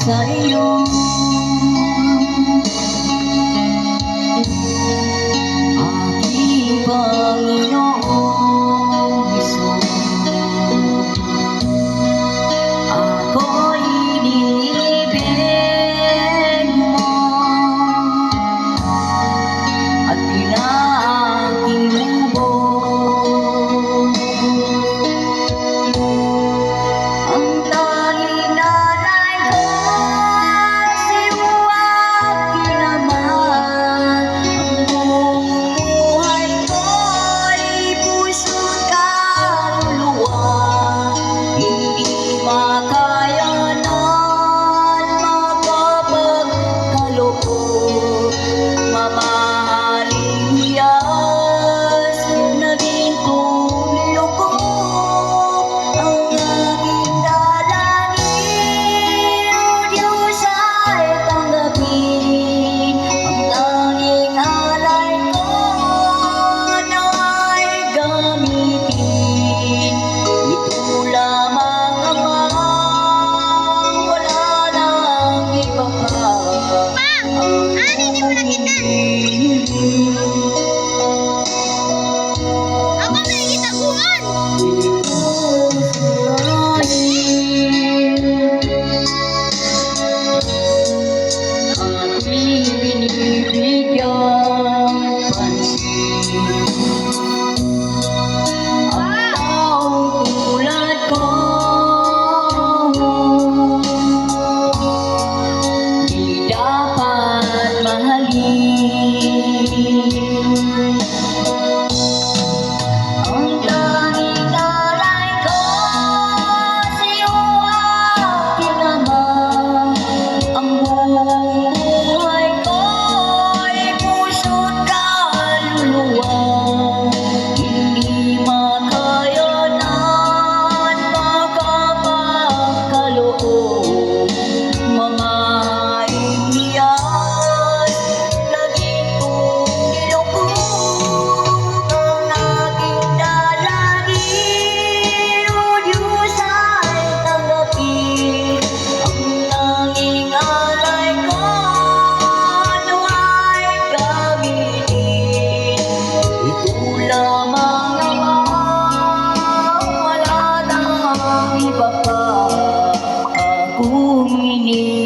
sa iyo. Aking Panginoong Hesus, ako'y inibig mo at pinaaking lubos. Ang tanging nalay ko si aking Ama. Ang buong buhay ko'y puso't kaluluwa, hindi makayanan makapagkaloob. Mamahaling Diyos, naging tulyo ko, ang aking dalangin, O Diyos, ay tanggapin. Ang tanging alay ko nawa'y gamitin. Ito lamang, Ama, wala nang iba pa. Hindi mo nakita. Ako may kitaguan. Aking binibigyang pansin ang taong tulad ko. Di dapat mahalin. Ang tanging alay ko sa iyo, aking Ama. Ang buong buhay ko'y puso't kaluluwa, hindi makayanan makapagkaloob. Mamahaling Diyos, naging tulyo ko, ang aking dalangin, O Diyos, ay tanggapin. Ang tanging alay ko nawa'y gamitin. Ito lamang, Ama, wala nang iba pa akong hinihiling.